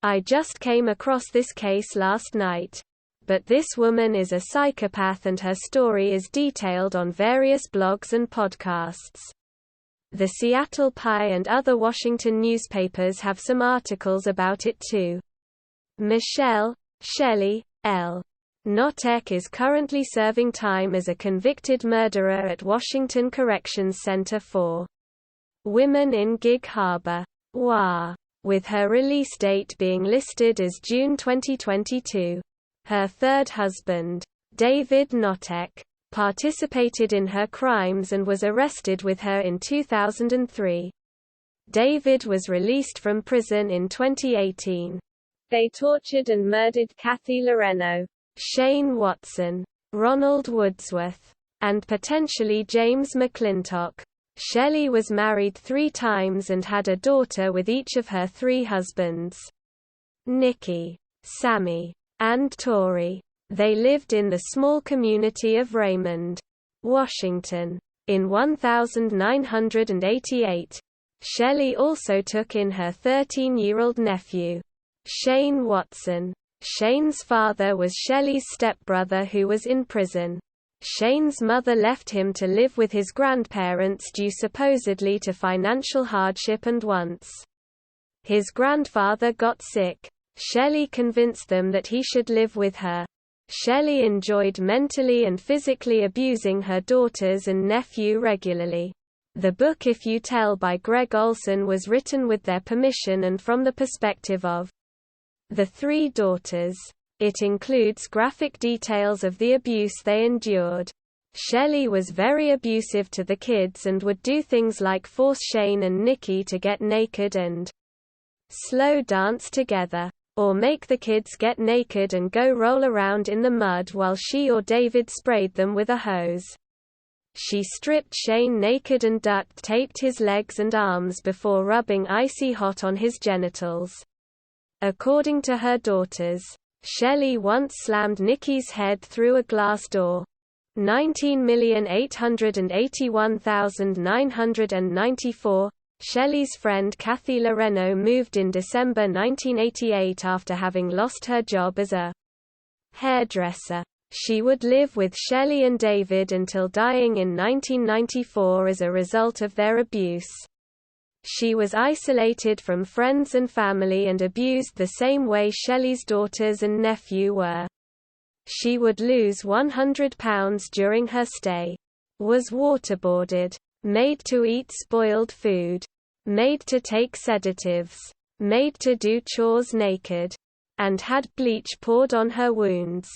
I just came across this case last night. But this woman is a psychopath and her story is detailed on various blogs and podcasts. The Seattle Pie and other Washington newspapers have some articles about it too. Michelle, Shelly, L. Knotek is currently serving time as a convicted murderer at Washington Corrections Center for Women in Gig Harbor, WA, with her release date being listed as June 2022. Her third husband, David Knotek, participated in her crimes and was arrested with her in 2003. David was released from prison in 2018. They tortured and murdered Cathy Loreno, Shane Watson, Ronald Woodsworth, and potentially James McClintock. Shelly was married 3 times and had a daughter with each of her 3 husbands. Nikki, Sammy, and Tori. They lived in the small community of Raymond, Washington. In 1988, Shelly also took in her 13-year-old nephew, Shane Watson. Shane's father was Shelly's stepbrother who was in prison. Shane's mother left him to live with his grandparents due supposedly to financial hardship, and once his grandfather got sick, Shelly convinced them that he should live with her. Shelly enjoyed mentally and physically abusing her daughters and nephew regularly. The book If You Tell by Greg Olson was written with their permission and from the perspective of the 3 daughters. It includes graphic details of the abuse they endured. Shelly was very abusive to the kids and would do things like force Shane and Nikki to get naked and slow dance together, or make the kids get naked and go roll around in the mud while she or David sprayed them with a hose. She stripped Shane naked and duct taped his legs and arms before rubbing icy hot on his genitals. According to her daughters, Shelly once slammed Nikki's head through a glass door. 19,881,994. Shelly's friend Cathy Loreno moved in December 1988 after having lost her job as a hairdresser. She would live with Shelly and David until dying in 1994 as a result of their abuse. She was isolated from friends and family and abused the same way Shelly's daughters and nephew were. She would lose 100 pounds during her stay, was waterboarded, made to eat spoiled food, made to take sedatives, made to do chores naked, and had bleach poured on her wounds.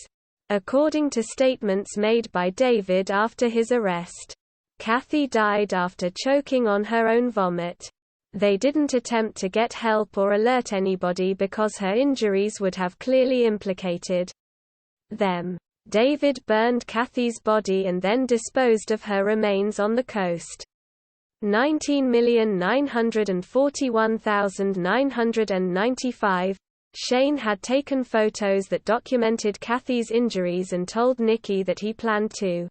According to statements made by David after his arrest, Cathy died after choking on her own vomit. They didn't attempt to get help or alert anybody because her injuries would have clearly implicated them. David burned Cathy's body and then disposed of her remains on the coast. 19,941,995. Shane had taken photos that documented Cathy's injuries and told Nikki that he planned to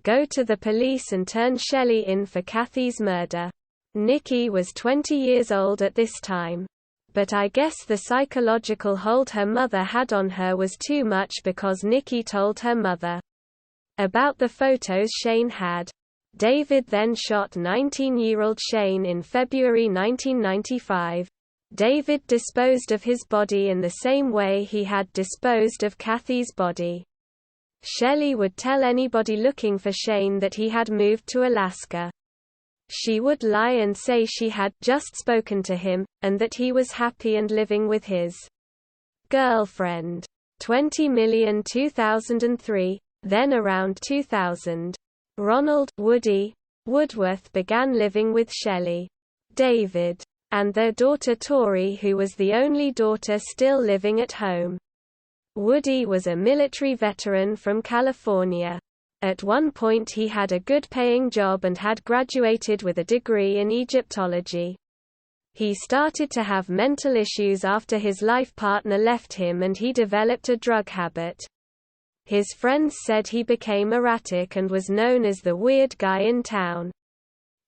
go to the police and turn Shelly in for Cathy's murder. Nikki was 20 years old at this time. But I guess the psychological hold her mother had on her was too much because Nikki told her mother about the photos Shane had. David then shot 19-year-old Shane in February 1995. David disposed of his body in the same way he had disposed of Cathy's body. Shelly would tell anybody looking for Shane that he had moved to Alaska. She would lie and say she had just spoken to him, and that he was happy and living with his girlfriend. 20 million 2003, then around 2000. Ronald Woody Woodworth began living with Shelly, David, and their daughter Tori, who was the only daughter still living at home. Woody was a military veteran from California. At one point he had a good-paying job and had graduated with a degree in Egyptology. He started to have mental issues after his life partner left him and he developed a drug habit. His friends said he became erratic and was known as the weird guy in town.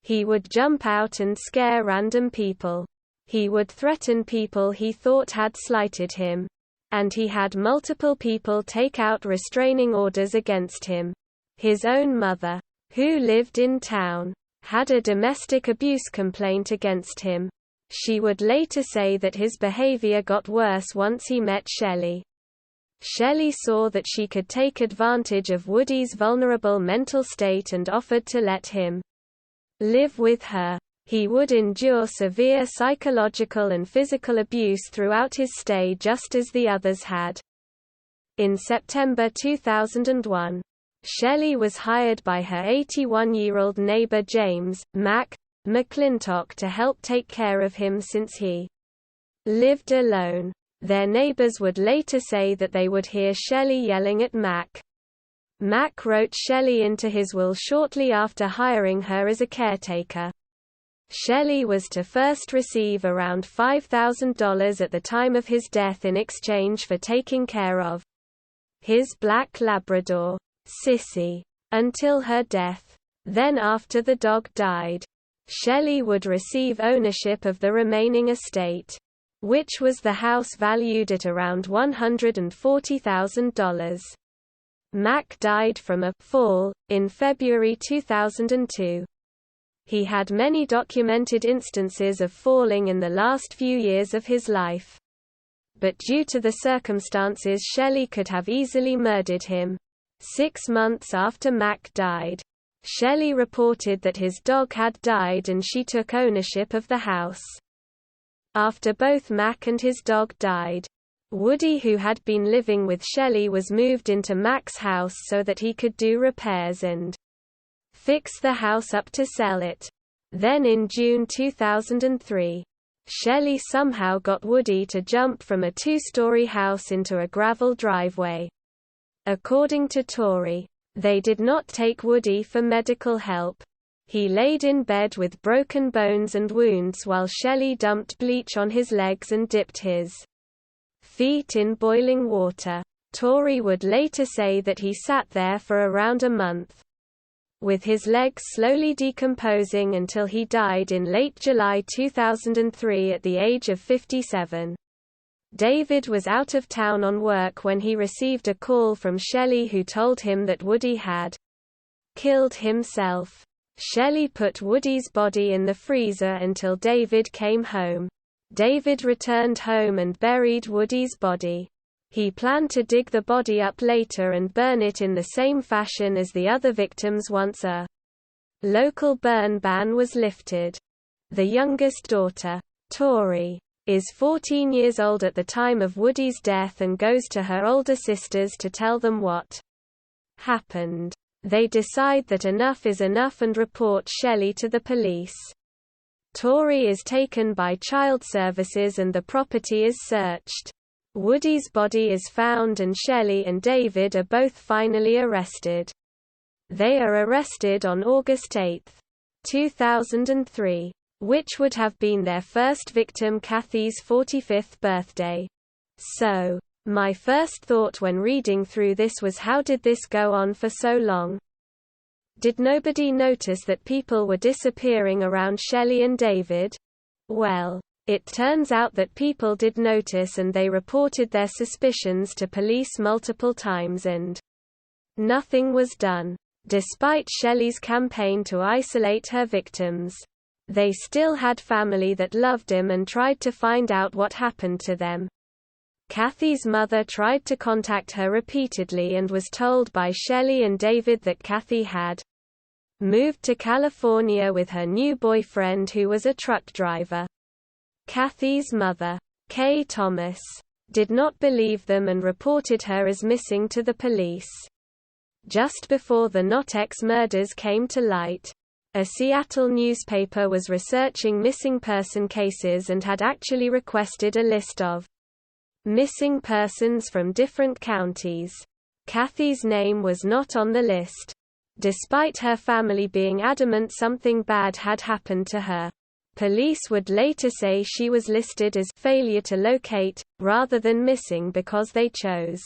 He would jump out and scare random people. He would threaten people he thought had slighted him. And he had multiple people take out restraining orders against him. His own mother, who lived in town, had a domestic abuse complaint against him. She would later say that his behavior got worse once he met Shelly. Shelly saw that she could take advantage of Woody's vulnerable mental state and offered to let him live with her. He would endure severe psychological and physical abuse throughout his stay just as the others had. In September 2001, Shelly was hired by her 81-year-old neighbor James Mac McClintock to help take care of him since he lived alone. Their neighbors would later say that they would hear Shelly yelling at Mac. Mac wrote Shelly into his will shortly after hiring her as a caretaker. Shelly was to first receive around $5,000 at the time of his death in exchange for taking care of his black Labrador, Sissy, until her death. Then after the dog died, Shelly would receive ownership of the remaining estate, which was the house valued at around $140,000. Mac died from a fall in February 2002. He had many documented instances of falling in the last few years of his life. But due to the circumstances, Shelly could have easily murdered him. 6 months after Mac died, Shelly reported that his dog had died and she took ownership of the house. After both Mac and his dog died, Woody, who had been living with Shelly, was moved into Mac's house so that he could do repairs and fix the house up to sell it. Then in June 2003, Shelly somehow got Woody to jump from a 2-story house into a gravel driveway. According to Tori, they did not take Woody for medical help. He laid in bed with broken bones and wounds while Shelly dumped bleach on his legs and dipped his feet in boiling water. Tori would later say that he sat there for around a month, with his legs slowly decomposing until he died in late July 2003 at the age of 57. David was out of town on work when he received a call from Shelly, who told him that Woody had killed himself. Shelly put Woody's body in the freezer until David came home. David returned home and buried Woody's body. He planned to dig the body up later and burn it in the same fashion as the other victims once a local burn ban was lifted. The youngest daughter, Tori, is 14 years old at the time of Woody's death and goes to her older sisters to tell them what happened. They decide that enough is enough and report Shelly to the police. Tori is taken by child services and the property is searched. Woody's body is found and Shelly and David are both finally arrested. They are arrested on August 8, 2003, which would have been their first victim, Cathy's 45th birthday. So, my first thought when reading through this was, how did this go on for so long? Did nobody notice that people were disappearing around Shelly and David? Well, it turns out that people did notice and they reported their suspicions to police multiple times and nothing was done. Despite Shelly's campaign to isolate her victims, they still had family that loved him and tried to find out what happened to them. Cathy's mother tried to contact her repeatedly and was told by Shelly and David that Cathy had moved to California with her new boyfriend, who was a truck driver. Cathy's mother, Kay Thomas, did not believe them and reported her as missing to the police. Just before the Knotek murders came to light, a Seattle newspaper was researching missing person cases and had actually requested a list of missing persons from different counties. Cathy's name was not on the list, despite her family being adamant something bad had happened to her. Police would later say she was listed as failure to locate, rather than missing, because they chose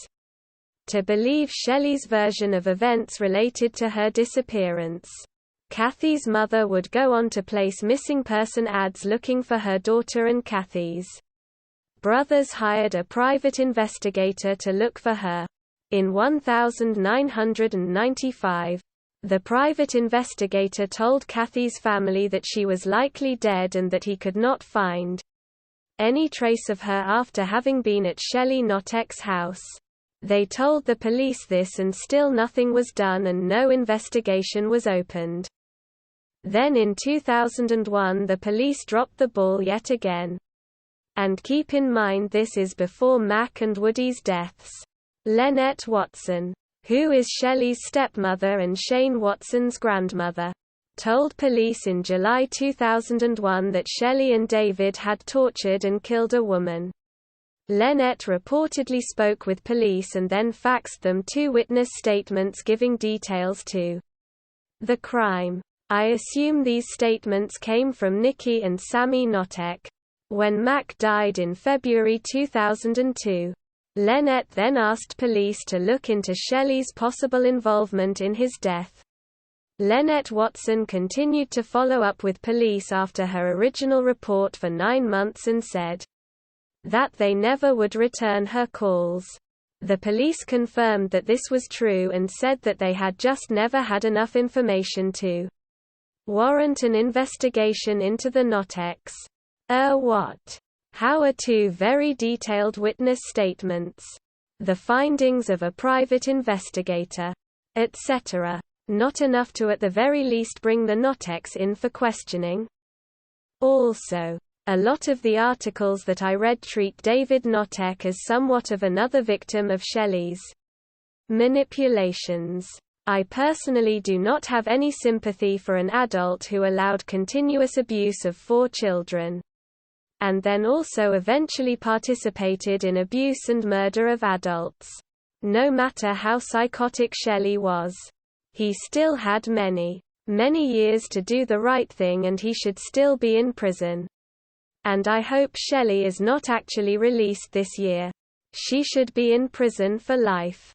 to believe Shelly's version of events related to her disappearance. Cathy's mother would go on to place missing person ads looking for her daughter, and Cathy's brothers hired a private investigator to look for her. In 1995, the private investigator told Cathy's family that she was likely dead and that he could not find any trace of her after having been at Shelly Knotek's house. They told the police this, and still nothing was done and no investigation was opened. Then in 2001 the police dropped the ball yet again. And keep in mind this is before Mac and Woody's deaths. Lynette Watson, who is Shelly's stepmother and Shane Watson's grandmother, told police in July 2001 that Shelly and David had tortured and killed a woman. Lynette reportedly spoke with police and then faxed them 2 witness statements giving details to the crime. I assume these statements came from Nikki and Sammy Knotek. When Mac died in February 2002, Lynette then asked police to look into Shelly's possible involvement in his death. Lynette Watson continued to follow up with police after her original report for 9 months and said that they never would return her calls. The police confirmed that this was true and said that they had just never had enough information to warrant an investigation into the Knoteks. What? How are 2 very detailed witness statements, the findings of a private investigator, etc., not enough to at the very least bring the Knoteks in for questioning? Also, a lot of the articles that I read treat David Knotek as somewhat of another victim of Shelly's manipulations. I personally do not have any sympathy for an adult who allowed continuous abuse of 4 children. And then also eventually participated in abuse and murder of adults. No matter how psychotic Shelly was, he still had many years to do the right thing, and he should still be in prison. And I hope Shelly is not actually released this year. She should be in prison for life.